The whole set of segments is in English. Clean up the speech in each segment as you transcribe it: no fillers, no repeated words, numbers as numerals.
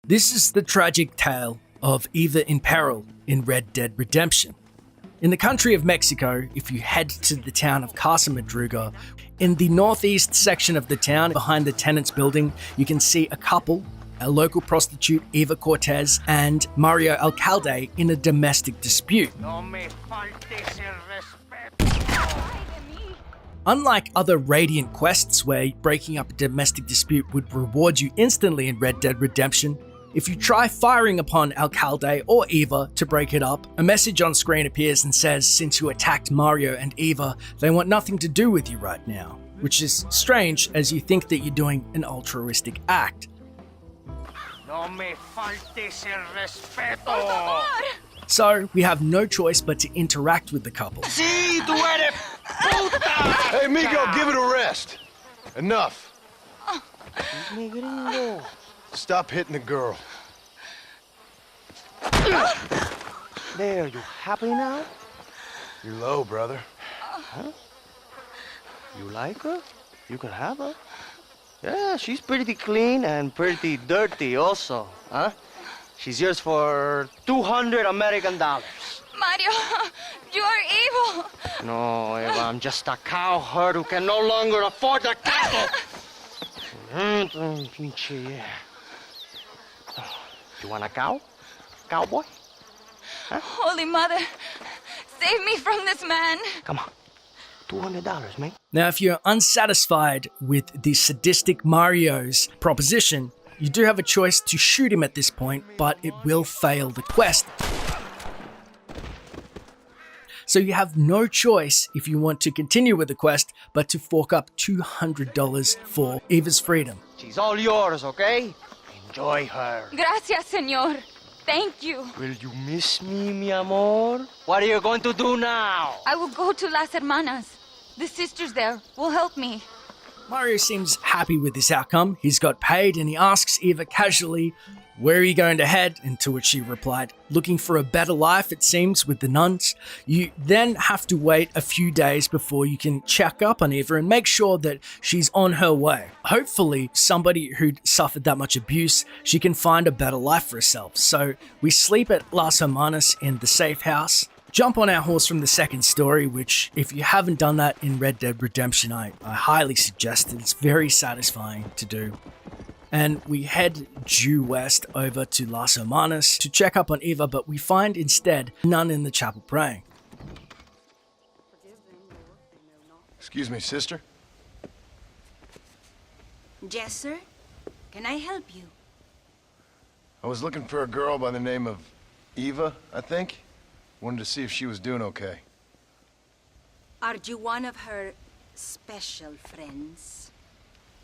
This is the tragic tale of Eva in Peril in Red Dead Redemption. In the country of Mexico, if you head to the town of Casa Madrugada, in the northeast section of the town, behind the tenant's building, you can see a couple, a local prostitute, Eva Cortes, and Mario Alcalde in a domestic dispute. Unlike other Radiant quests where breaking up a domestic dispute would reward you instantly in Red Dead Redemption, if you try firing upon Alcalde or Eva to break it up, a message on screen appears and says since you attacked Mario and Eva, they want nothing to do with you right now, which is strange as you think that you're doing an altruistic act. No me faltes el respeto. So, we have no choice but to interact with the couple. Sí, tú eres puta. Hey, amigo, give it a rest. Enough. Mi gringo. Stop hitting the girl. There, you happy now? You're low, brother. Huh? You like her? You can have her. Yeah, she's pretty clean and pretty dirty also, huh? She's yours for 200 American dollars. Mario, you are evil. No, Eva, I'm just a cowherd who can no longer afford the cattle. Pinche. You want a cow? Cowboy? Huh? Holy Mother, save me from this man. Come on. $200, man. Now, if you're unsatisfied with the sadistic Mario's proposition, you do have a choice to shoot him at this point, but it will fail the quest. So you have no choice if you want to continue with the quest, but to fork up $200 for Eva's freedom. She's all yours, okay? Enjoy her. Gracias, señor. Thank you. Will you miss me, mi amor? What are you going to do now? I will go to Las Hermanas. The sisters there will help me. Mario seems happy with this outcome. He's got paid and he asks Eva casually, "Where are you going to head?" And to which she replied, "Looking for a better life, it seems, with the nuns." You then have to wait a few days before you can check up on Eva and make sure that she's on her way. Hopefully, somebody who'd suffered that much abuse, she can find a better life for herself. So we sleep at Las Hermanas in the safe house. Jump on our horse from the second story, which, if you haven't done that in Red Dead Redemption, I highly suggest it. It's very satisfying to do. And we head due west over to Las Hermanas to check up on Eva, but we find instead none in the chapel praying. Excuse me, sister. Yes, sir. Can I help you? I was looking for a girl by the name of Eva, I think. Wanted to see if she was doing okay. Are you one of her special friends?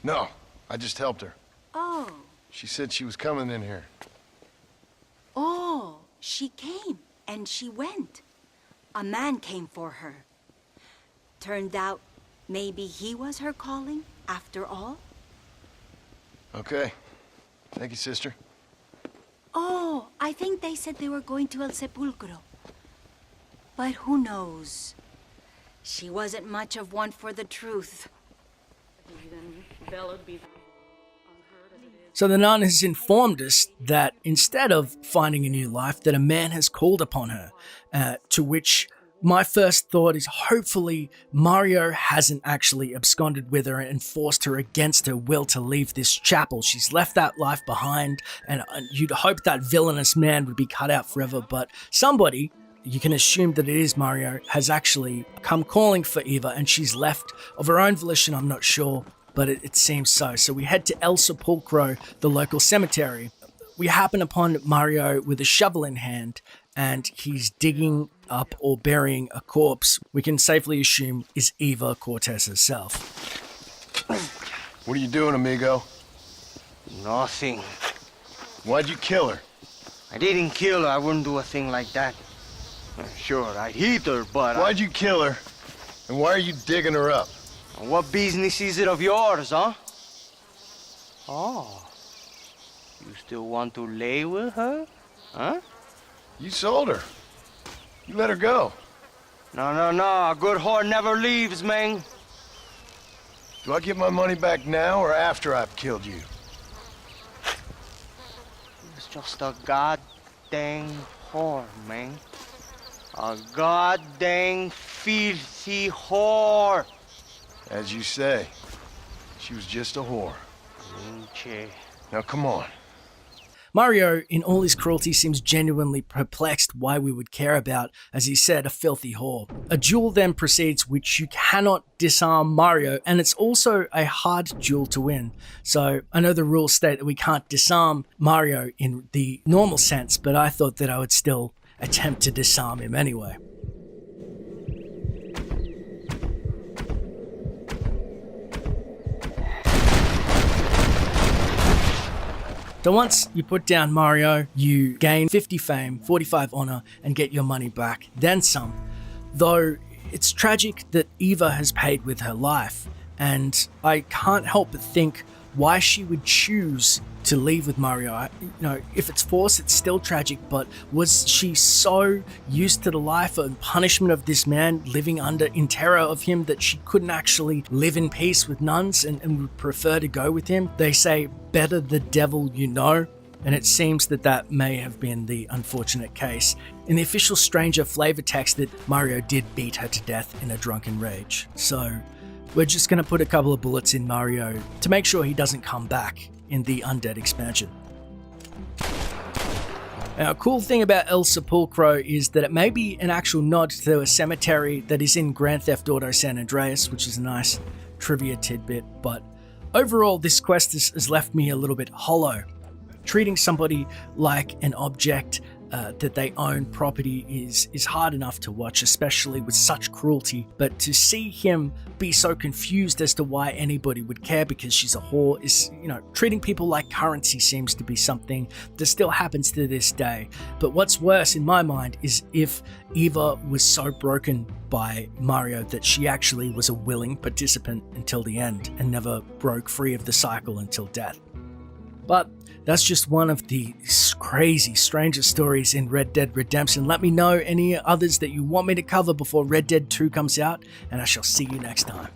No, I just helped her. Oh. She said she was coming in here. Oh, she came and she went. A man came for her. Turned out maybe he was her calling after all? Okay. Thank you, sister. Oh, I think they said they were going to El Sepulcro. But who knows? She wasn't much of one for the truth. So the nun has informed us that instead of finding a new life, that a man has called upon her, to which my first thought is hopefully Mario hasn't actually absconded with her and forced her against her will to leave this chapel. She's left that life behind, and you'd hope that villainous man would be cut out forever, but somebody, you can assume that it is Mario, has actually come calling for Eva, and she's left of her own volition. I'm not sure, but it seems so. So we head to El Sepulcro, the local cemetery. We happen upon Mario with a shovel in hand, and he's digging up or burying a corpse we can safely assume is Eva Cortes herself. What are you doing, amigo? Nothing. Why'd you kill her? I didn't kill her. I wouldn't do a thing like that. Sure, I'd hit her, but Why'd you kill her? And why are you digging her up? What business is it of yours, huh? Oh. You still want to lay with her? Huh? You sold her. You let her go. No. A good whore never leaves, man. Do I get my money back now or after I've killed you? was just a goddamn whore, man. A goddamn filthy whore. As you say, she was just a whore. Pinche. Now come on. Mario, in all his cruelty, seems genuinely perplexed why we would care about, as he said, a filthy whore. A duel then proceeds which you cannot disarm Mario, and it's also a hard duel to win. So I know the rules state that we can't disarm Mario in the normal sense, but I thought that I would still attempt to disarm him anyway. So once you put down Mario, you gain 50 fame, 45 honor, and get your money back, then some. Though it's tragic that Eva has paid with her life, and I can't help but think why she would choose to leave with Mario. If it's forced, it's still tragic, but was she so used to the life and punishment of this man, living in terror of him, that she couldn't actually live in peace with nuns and would prefer to go with him? They say, better the devil you know, and it seems that may have been the unfortunate case. In the official Stranger flavor text, that Mario did beat her to death in a drunken rage. So we're just going to put a couple of bullets in Mario to make sure he doesn't come back in the Undead expansion. Now, a cool thing about El Sepulcro is that it may be an actual nod to a cemetery that is in Grand Theft Auto San Andreas, which is a nice trivia tidbit, but overall this quest has left me a little bit hollow. Treating somebody like an object that they own property is hard enough to watch, especially with such cruelty, but to see him be so confused as to why anybody would care because she's a whore is, treating people like currency seems to be something that still happens to this day. But what's worse in my mind is if Eva was so broken by Mario that she actually was a willing participant until the end and never broke free of the cycle until death. But that's just one of the crazy, stranger stories in Red Dead Redemption. Let me know any others that you want me to cover before Red Dead 2 comes out, and I shall see you next time.